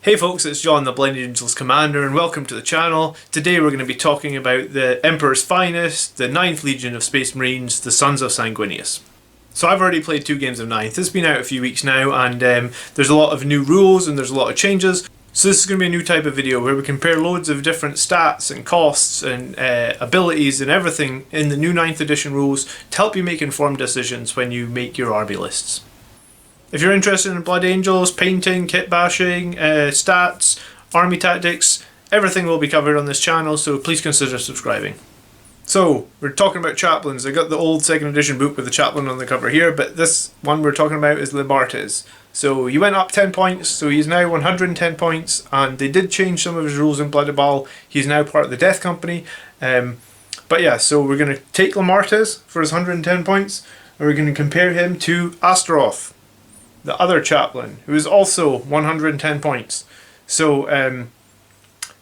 Hey folks, it's John, the Blood Angels Commander, and welcome to the channel. Today we're going to be talking about the Emperor's Finest, the 9th Legion of Space Marines, the Sons of Sanguinius. So I've already played 2 games of 9th. It's been out a few weeks now, and there's a lot of new rules and there's a lot of changes. So this is going to be a new type of video where we compare loads of different stats and costs and abilities and everything in the new 9th edition rules to help you make informed decisions when you make your army lists. If you're interested in Blood Angels, painting, kit bashing, stats, army tactics, everything will be covered on this channel, so please consider subscribing. So, we're talking about Chaplains. I got the old 2nd edition book with the Chaplain on the cover here, but this one we're talking about is Lemartes. So he went up 10 points, so he's now 110 points, and they did change some of his rules in Blood and Ball. He's now part of the Death Company. But yeah, so we're going to take Lemartes for his 110 points, and we're going to compare him to Astorath, the other Chaplain, who is also 110 points. So,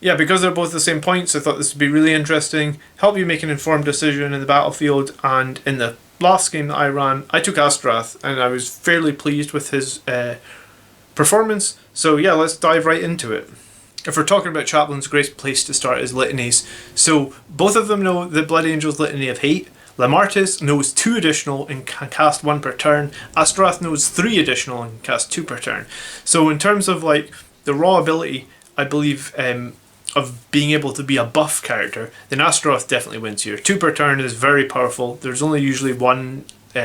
yeah, because they're both the same points, I thought this would be really interesting, help you make an informed decision in the battlefield. And in the last game that I ran, I took Astorath, and I was fairly pleased with his performance. So yeah, let's dive right into it. If we're talking about Chaplains, a great place to start is Litanies. So both of them know the Blood Angels Litany of Hate. Lemartes knows 2 additional and can cast 1 per turn. Astorath knows 3 additional and can cast 2 per turn. So in terms of like the raw ability, I believe, of being able to be a buff character, then Astorath definitely wins here. 2 per turn is very powerful. There's only usually 1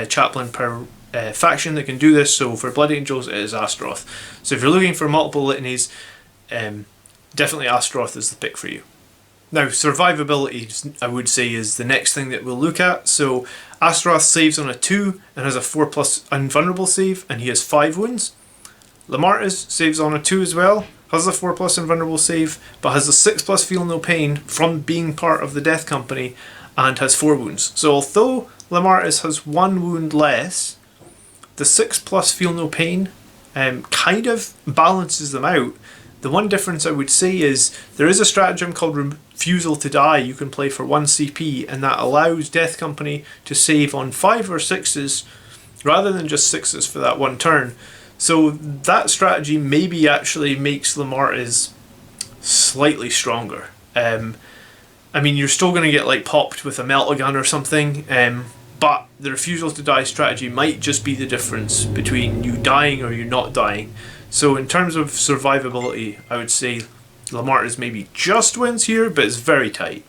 Chaplain per faction that can do this, so for Blood Angels it is Astorath. So if you're looking for multiple litanies, definitely Astorath is the pick for you. Now, survivability, I would say, is the next thing that we'll look at. So, Astorath saves on a 2 and has a 4+ invulnerable save, and he has 5 wounds. Lemartes saves on a 2 as well, has a 4+ invulnerable save, but has a 6+ feel no pain from being part of the Death Company, and has 4 wounds. So, although Lemartes has 1 wound less, the 6+ feel no pain kind of balances them out. The one difference I would say is there is a stratagem called Refusal to Die you can play for 1 CP, and that allows Death Company to save on 5 or 6s rather than just 6s for that 1 turn. So that strategy maybe actually makes Lemartes slightly stronger. I mean, you're still going to get like popped with a melt-a-gun or something, but the Refusal to Die strategy might just be the difference between you dying or you not dying. So in terms of survivability, I would say Lemartes maybe just wins here, but it's very tight.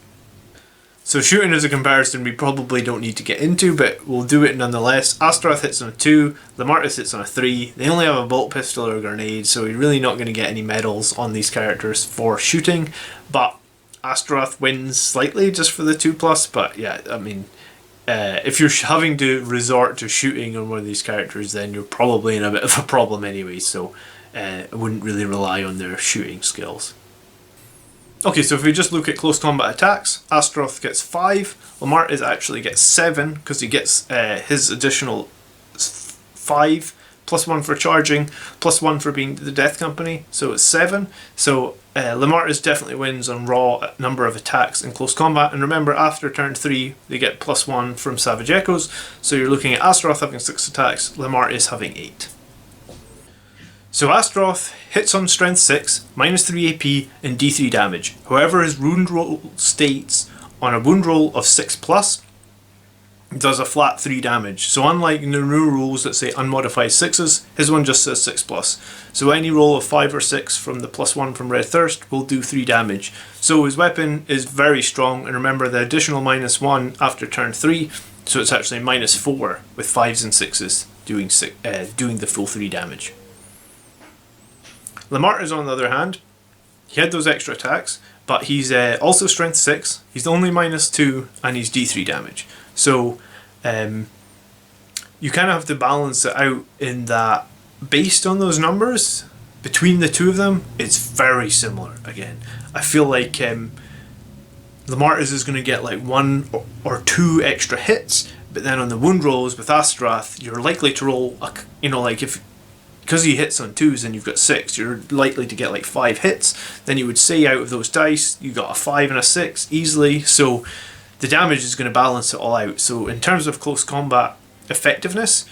So shooting is a comparison we probably don't need to get into, but we'll do it nonetheless. Astorath hits on a 2, Lemartes hits on a 3. They only have a bolt pistol or a grenade, so you're really not going to get any medals on these characters for shooting. But Astorath wins slightly just for the 2+, but yeah, I mean, if you're having to resort to shooting on one of these characters, then you're probably in a bit of a problem anyway, so I wouldn't really rely on their shooting skills. Okay, so if we just look at close combat attacks, Astorath gets 5, Lemartes actually gets 7 because he gets his additional 5, +1 for charging, +1 for being the Death Company, so it's 7. So Lemartes definitely wins on raw number of attacks in close combat, and remember after turn 3 they get +1 from Savage Echoes, so you're looking at Astorath having 6 attacks, Lemartes having 8. So Astorath hits on strength 6, -3 AP and D3 damage. However, his wound roll states on a wound roll of 6+, does a flat 3 damage. So unlike the new rules that say unmodified 6s, his one just says 6+. So any roll of 5 or 6 from the +1 from Red Thirst will do 3 damage. So his weapon is very strong, and remember the additional -1 after turn 3, so it's actually -4 with 5s and 6s doing the full 3 damage. Lemartes, on the other hand, he had those extra attacks, but he's also strength 6, he's only -2, and he's D3 damage. So you kind of have to balance it out in that based on those numbers, between the 2 of them, it's very similar again. I feel like Lemartes is going to get like 1 or 2 extra hits, but then on the wound rolls with Astorath, you're likely to roll, because he hits on 2s and you've got 6, you're likely to get like 5 hits. Then you would say out of those dice, you got a 5 and a 6 easily, so the damage is going to balance it all out. So in terms of close combat effectiveness,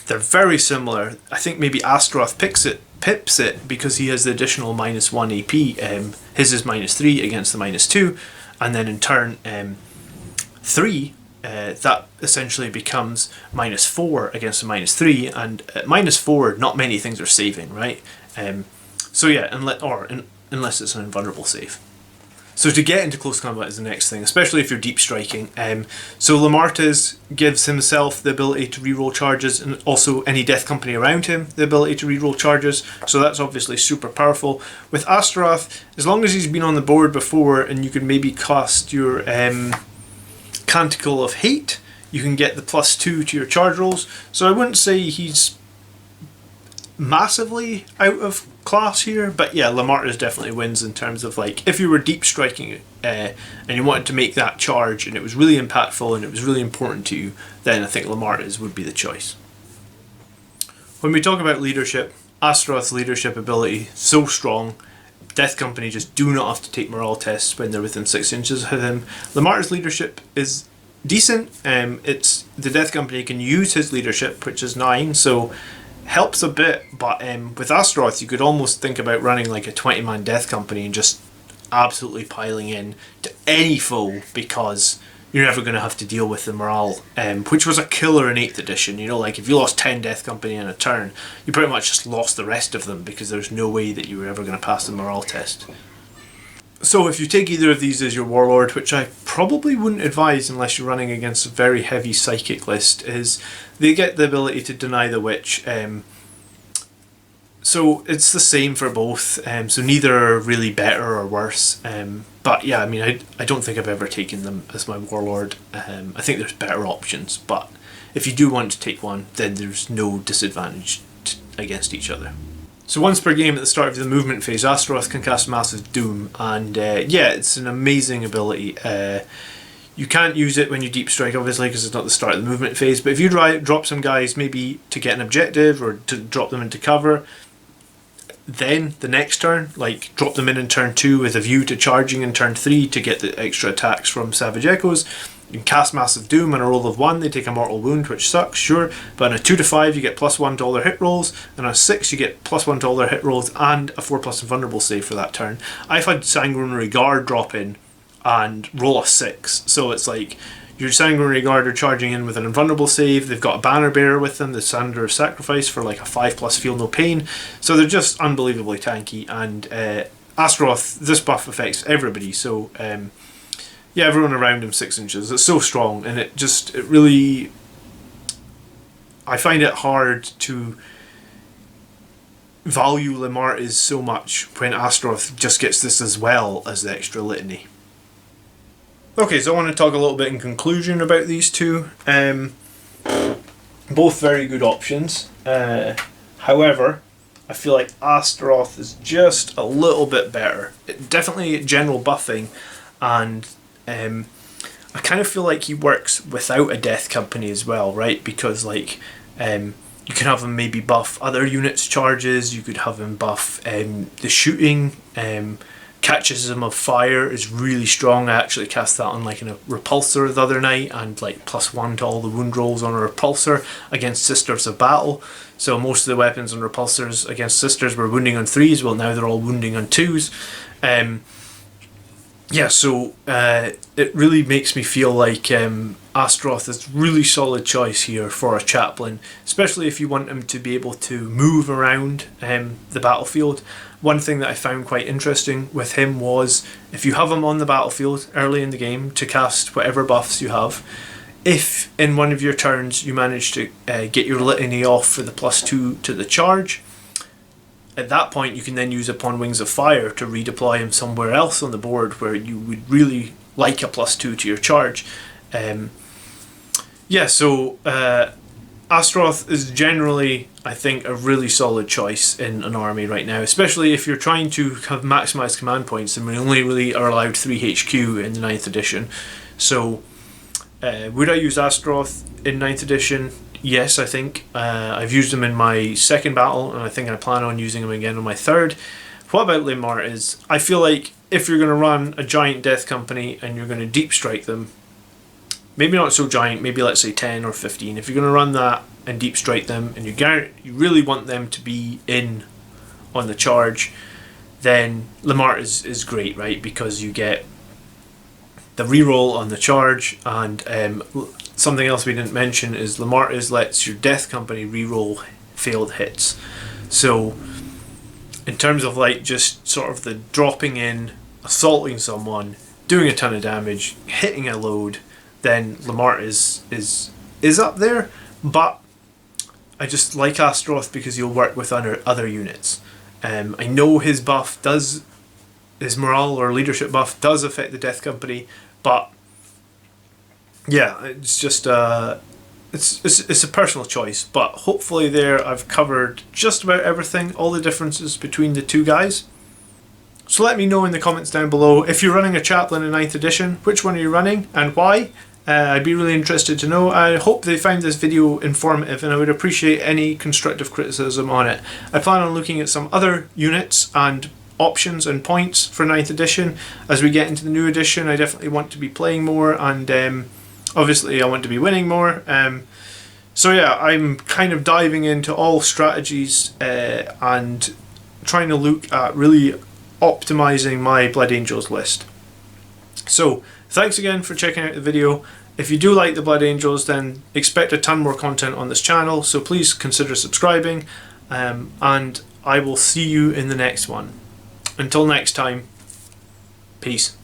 They're very similar. I think maybe Astorath pips it because he has the additional -1 AP. His is -3 against the -2, and then in turn 3, that essentially becomes -4 against the -3, and at -4 not many things are saving, right? So yeah, unless it's an invulnerable save. So to get into close combat is the next thing, especially if you're deep striking. So Lemartes gives himself the ability to reroll charges, and also any Death Company around him the ability to reroll charges. So that's obviously super powerful. With Astorath, as long as he's been on the board before, and you can maybe cast your Canticle of Hate, you can get the +2 to your charge rolls. So I wouldn't say he's massively out of class here, but yeah, Lemartes definitely wins in terms of, like, if you were deep striking and you wanted to make that charge and it was really impactful and it was really important to you, then I think Lemartes would be the choice. When we talk about leadership, Astorath's leadership ability, so strong. Death Company just do not have to take morale tests when they're within 6 inches of him. Lemartes' leadership is decent. It's the Death Company can use his leadership, which is 9, so helps a bit, but with Astorath you could almost think about running like a 20-man Death Company and just absolutely piling in to any foe, because you're never going to have to deal with the morale, which was a killer in 8th edition. You know, like if you lost 10 Death Company in a turn, you pretty much just lost the rest of them because there's no way that you were ever going to pass the morale test. So if you take either of these as your Warlord, which I probably wouldn't advise unless you're running against a very heavy psychic list, is they get the ability to deny the witch. So it's the same for both, so neither are really better or worse. But yeah, I mean, I don't think I've ever taken them as my Warlord. I think there's better options, but if you do want to take one, then there's no disadvantage against each other. So once per game at the start of the movement phase, Astorath can cast Massive Doom, and yeah, it's an amazing ability. You can't use it when you deep strike, obviously, because it's not the start of the movement phase, but if you drop some guys maybe to get an objective or to drop them into cover, then the next turn, like drop them in turn 2 with a view to charging in turn 3 to get the extra attacks from Savage Echoes, you can cast Massive Doom. On a roll of 1 they take a mortal wound, which sucks, sure, but on a 2 to 5 you get +1 to all their hit rolls, and on a 6 you get +1 to all their hit rolls and a 4+ invulnerable save for that turn. I've had Sanguinary Guard drop in and roll a 6, so it's like your Sanguinary Guard are charging in with an invulnerable save, they've got a banner bearer with them, the Sander of Sacrifice, for like a 5+ feel no pain, so they're just unbelievably tanky. And Astorath, this buff affects everybody, so yeah, everyone around him 6 inches. It's so strong, and it really, I find it hard to value Lemartes so much when Astorath just gets this as well as the extra litany. Okay, so I want to talk a little bit in conclusion about these two. Both very good options. However, I feel like Astorath is just a little bit better. Definitely general buffing, and I kind of feel like he works without a Death Company as well, right? Because like you can have him maybe buff other units' charges, you could have him buff the shooting, Catechism of Fire is really strong. I actually cast that on like a repulsor the other night, and like +1 to all the wound rolls on a repulsor against Sisters of Battle. So most of the weapons on repulsors against Sisters were wounding on 3s, well now they're all wounding on 2s. Yeah, so it really makes me feel like Astorath is a really solid choice here for a Chaplain, especially if you want him to be able to move around the battlefield. One thing that I found quite interesting with him was, if you have him on the battlefield early in the game to cast whatever buffs you have, if in one of your turns you manage to get your litany off for the +2 to the charge, at that point you can then use Upon Wings of Fire to redeploy him somewhere else on the board where you would really like a +2 to your charge. Yeah, so Astorath is generally, I think, a really solid choice in an army right now, especially if you're trying to have maximised command points, and we only really are allowed 3 HQ in the 9th edition. So would I use Astorath in 9th edition? Yes, I think. I've used him in my 2nd battle, and I think I plan on using him again on my 3rd. What about Lemartes? I feel like if you're going to run a giant Death Company and you're going to deep strike them, maybe not so giant, maybe let's say 10 or 15. If you're going to run that, and deep strike them, and you really want them to be in on the charge, then Lemartes is great, right? Because you get the reroll on the charge, and something else we didn't mention is Lemartes lets your Death Company reroll failed hits. So in terms of like just sort of the dropping in, assaulting someone, doing a ton of damage, hitting a load, then Lemartes is up there. But I just like Astorath because you'll work with other units. I know his buff does, his morale or leadership buff does affect the Death Company, but yeah, it's just it's a personal choice. But hopefully there I've covered just about everything, all the differences between the two guys. So let me know in the comments down below if you're running a Chaplain in 9th edition, which one are you running and why? I'd be really interested to know. I hope they found this video informative, and I would appreciate any constructive criticism on it. I plan on looking at some other units and options and points for 9th edition. As we get into the new edition, I definitely want to be playing more, and obviously I want to be winning more. So yeah, I'm kind of diving into all strategies and trying to look at really optimizing my Blood Angels list. So thanks again for checking out the video. If you do like the Blood Angels, then expect a ton more content on this channel, so please consider subscribing, and I will see you in the next one. Until next time, peace.